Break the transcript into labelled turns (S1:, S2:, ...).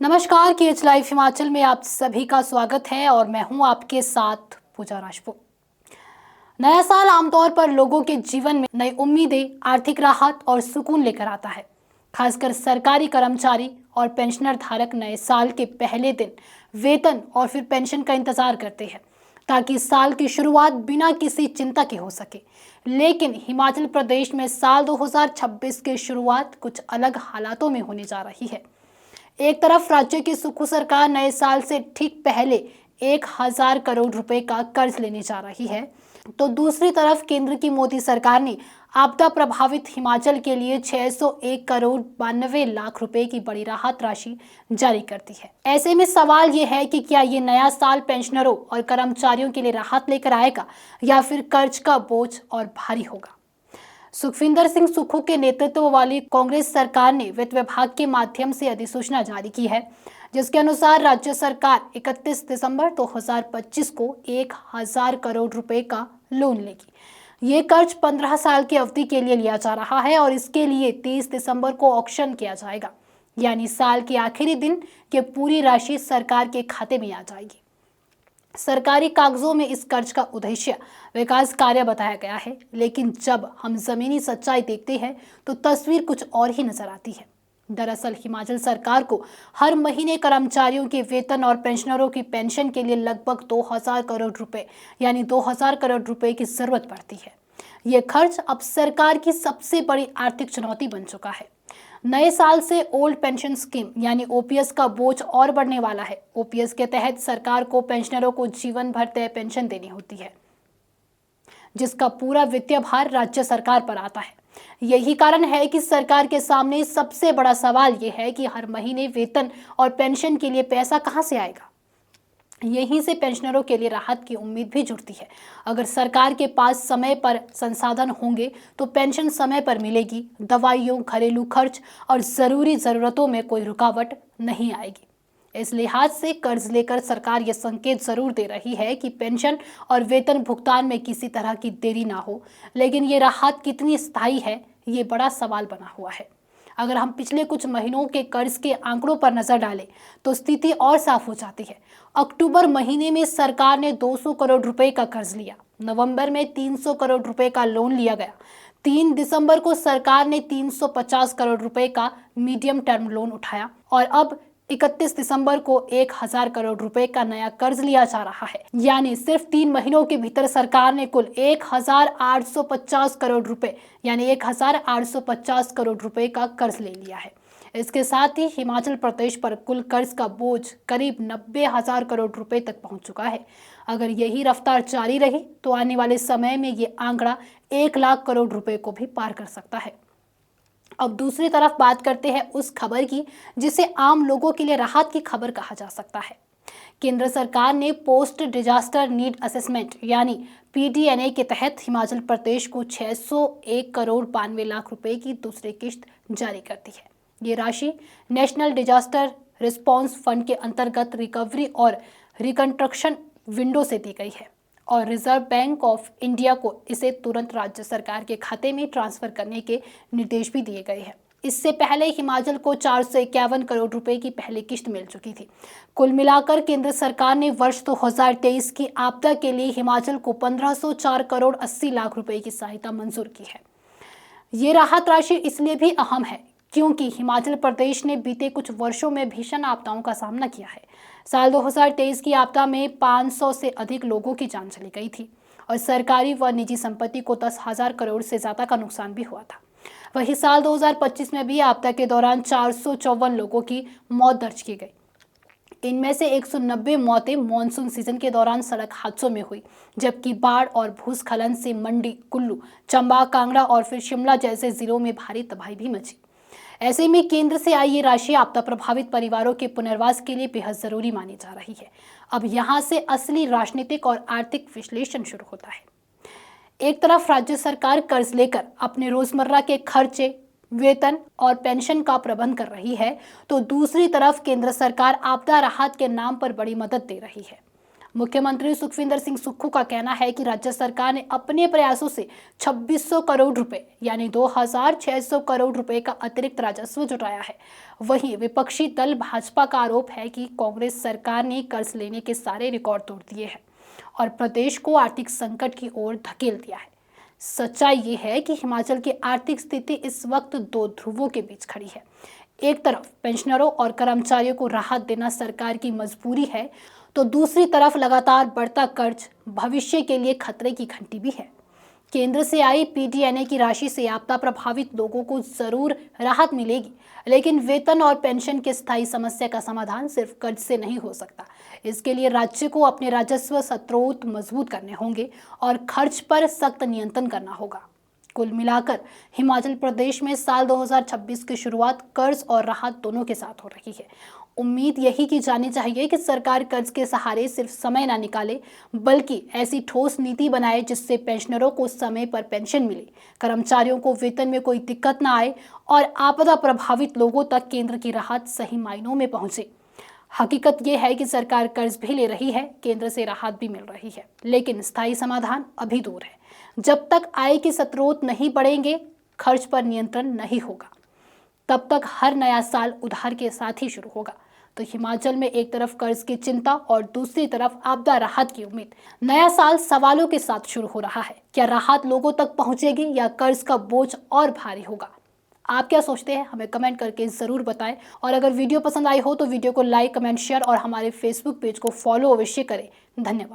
S1: नमस्कार, KH live Himachal में आप सभी का स्वागत है और मैं हूं आपके साथ पूजा राजपूत। नया साल आमतौर पर लोगों के जीवन में नई उम्मीदें, आर्थिक राहत और सुकून लेकर आता है। खासकर सरकारी कर्मचारी और पेंशनर धारक नए साल के पहले दिन वेतन और फिर पेंशन का इंतजार करते हैं ताकि साल की शुरुआत बिना किसी चिंता के हो सके। लेकिन हिमाचल प्रदेश में साल 2026 की शुरुआत कुछ अलग हालातों में होने जा रही है। एक तरफ राज्य की सुक्खू सरकार नए साल से ठीक पहले 1000 करोड़ रुपए का कर्ज लेने जा रही है, तो दूसरी तरफ केंद्र की मोदी सरकार ने आपदा प्रभावित हिमाचल के लिए 601 करोड़ 92 लाख रुपए की बड़ी राहत राशि जारी कर दी है। ऐसे में सवाल ये है कि क्या ये नया साल पेंशनरों और कर्मचारियों के लिए राहत लेकर आएगा या फिर कर्ज का बोझ और भारी होगा। सुखविंदर सिंह सुक्खू के नेतृत्व वाली कांग्रेस सरकार ने वित्त विभाग के माध्यम से अधिसूचना जारी की है, जिसके अनुसार राज्य सरकार 31 दिसंबर 2025 को 1000 करोड़ रुपए का लोन लेगी। ये कर्ज 15 साल की अवधि के लिए लिया जा रहा है और इसके लिए 30 दिसंबर को ऑक्शन किया जाएगा, यानी साल के आखिरी दिन के पूरी राशि सरकार के खाते में आ जाएगी। सरकारी कागजों में इस कर्ज का उद्देश्य विकास कार्य बताया गया है, लेकिन जब हम जमीनी सच्चाई देखते हैं तो तस्वीर कुछ और ही नजर आती है। दरअसल हिमाचल सरकार को हर महीने कर्मचारियों के वेतन और पेंशनरों की पेंशन के लिए लगभग 2000 करोड़ रुपए यानी 2000 करोड़ रुपए की जरूरत पड़ती है। ये खर्च अब सरकार की सबसे बड़ी आर्थिक चुनौती बन चुका है। नए साल से ओल्ड पेंशन स्कीम यानी ओपीएस का बोझ और बढ़ने वाला है। ओपीएस के तहत सरकार को पेंशनरों को जीवन भर तय पेंशन देनी होती है, जिसका पूरा वित्तीय भार राज्य सरकार पर आता है। यही कारण है कि सरकार के सामने सबसे बड़ा सवाल यह है कि हर महीने वेतन और पेंशन के लिए पैसा कहां से आएगा। यहीं से पेंशनरों के लिए राहत की उम्मीद भी जुड़ती है। अगर सरकार के पास समय पर संसाधन होंगे तो पेंशन समय पर मिलेगी, दवाइयों, घरेलू खर्च और जरूरी जरूरतों में कोई रुकावट नहीं आएगी। इस लिहाज से कर्ज लेकर सरकार यह संकेत जरूर दे रही है कि पेंशन और वेतन भुगतान में किसी तरह की देरी ना हो, लेकिन ये राहत कितनी स्थायी है, ये बड़ा सवाल बना हुआ है। अगर हम पिछले कुछ महीनों के कर्ज के आंकड़ों पर नजर डालें तो स्थिति और साफ हो जाती है। अक्टूबर महीने में सरकार ने 200 करोड़ रुपए का कर्ज लिया, नवंबर में 300 करोड़ रुपए का लोन लिया गया, 3 दिसंबर को सरकार ने 350 करोड़ रुपए का मीडियम टर्म लोन उठाया और अब 31 दिसंबर को 1000 करोड़ रुपए का नया कर्ज लिया जा रहा है। यानी सिर्फ 3 महीनों के भीतर सरकार ने कुल 1850 करोड़ रुपए यानी 1850 करोड़ रुपए का कर्ज ले लिया है। इसके साथ ही हिमाचल प्रदेश पर कुल कर्ज का बोझ करीब 90,000 करोड़ रुपए तक पहुंच चुका है। अगर यही रफ्तार जारी रही तो आने वाले समय में ये आंकड़ा 1 लाख करोड़ रुपए को भी पार कर सकता है। अब दूसरी तरफ बात करते हैं उस खबर की जिसे आम लोगों के लिए राहत की खबर कहा जा सकता है। केंद्र सरकार ने पोस्ट डिजास्टर नीड असेसमेंट यानी पीडीएनए के तहत हिमाचल प्रदेश को 601 करोड़ 92 लाख रुपए की दूसरी किश्त जारी कर दी है। ये राशि नेशनल डिजास्टर रिस्पांस फंड के अंतर्गत रिकवरी और रिकंस्ट्रक्शन विंडो से दी गई है और रिजर्व बैंक ऑफ इंडिया को इसे तुरंत राज्य सरकार के खाते में ट्रांसफर करने के निर्देश भी दिए गए हैं। इससे पहले हिमाचल को 451 करोड़ रुपए की पहली किश्त मिल चुकी थी। कुल मिलाकर केंद्र सरकार ने वर्ष 2023 की आपदा के लिए हिमाचल को 1504 करोड़ 80 लाख रुपए की सहायता मंजूर की है। ये राहत राशि इसलिए भी अहम है क्योंकि हिमाचल प्रदेश ने बीते कुछ वर्षों में भीषण आपदाओं का सामना किया है। साल 2023 की आपदा में 500 से अधिक लोगों की जान चली गई थी और सरकारी व निजी संपत्ति को 10,000 करोड़ से ज्यादा का नुकसान भी हुआ था। वहीं साल 2025 में भी आपदा के दौरान 454 लोगों की मौत दर्ज की गई। इनमें से 190 मौतें मानसून सीजन के दौरान सड़क हादसों में हुई, जबकि बाढ़ और भूस्खलन से मंडी, कुल्लू, चंबा, कांगड़ा और फिर शिमला जैसे जिलों में भारी तबाही भी मची। ऐसे में केंद्र से आई ये राशि आपदा प्रभावित परिवारों के पुनर्वास के लिए बेहद जरूरी मानी जा रही है। अब यहाँ से असली राजनीतिक और आर्थिक विश्लेषण शुरू होता है। एक तरफ राज्य सरकार कर्ज लेकर अपने रोजमर्रा के खर्चे, वेतन और पेंशन का प्रबंध कर रही है, तो दूसरी तरफ केंद्र सरकार आपदा राहत के नाम पर बड़ी मदद दे रही है। मुख्यमंत्री सुखविंदर सिंह सुक्खू का कहना है कि राज्य सरकार ने अपने प्रयासों से 2600 करोड़ रुपए यानी 2600 करोड़ रुपए का अतिरिक्त राजस्व जुटाया है। वहीं विपक्षी दल भाजपा का आरोप है कि कांग्रेस सरकार ने कर्ज लेने के सारे रिकॉर्ड तोड़ दिए हैं और प्रदेश को आर्थिक संकट की ओर धकेल दिया है। सच्चाई ये है कि हिमाचल की आर्थिक स्थिति इस वक्त दो ध्रुवों के बीच खड़ी है। एक तरफ पेंशनरों और कर्मचारियों को राहत देना सरकार की मजबूरी है, तो दूसरी तरफ लगातार बढ़ता कर्ज भविष्य के लिए खतरे की घंटी भी है। केंद्र से आई पीडीएनए की राशि से आपदा प्रभावित लोगों को जरूर राहत मिलेगी, लेकिन वेतन और पेंशन की स्थायी समस्या का समाधान सिर्फ कर्ज से नहीं हो सकता। इसके लिए राज्य को अपने राजस्व स्रोत मजबूत करने होंगे और खर्च पर सख्त नियंत्रण करना होगा। कुल मिलाकर हिमाचल प्रदेश में साल 2026 की शुरुआत कर्ज और राहत दोनों के साथ हो रही है। उम्मीद यही की जानी चाहिए कि सरकार कर्ज के सहारे सिर्फ समय ना निकाले, बल्कि ऐसी ठोस नीति बनाए जिससे पेंशनरों को समय पर पेंशन मिले, कर्मचारियों को वेतन में कोई दिक्कत ना आए और आपदा प्रभावित लोगों तक केंद्र की राहत सही मायनों में पहुंचे। हकीकत यह है कि सरकार कर्ज भी ले रही है, केंद्र से राहत भी मिल रही है, लेकिन स्थायी समाधान अभी दूर है। जब तक आय के स्रोत नहीं बढ़ेंगे, खर्च पर नियंत्रण नहीं होगा, तब तक हर नया साल उधार के साथ ही शुरू होगा। तो हिमाचल में एक तरफ कर्ज की चिंता और दूसरी तरफ आपदा राहत की उम्मीद। नया साल सवालों के साथ शुरू हो रहा है। क्या राहत लोगों तक पहुंचेगी या कर्ज का बोझ और भारी होगा? आप क्या सोचते हैं? हमें कमेंट करके जरूर बताएं। और अगर वीडियो पसंद आई हो तो वीडियो को लाइक, कमेंट, शेयर और हमारे फेसबुक पेज को फॉलो अवश्य करें। धन्यवाद।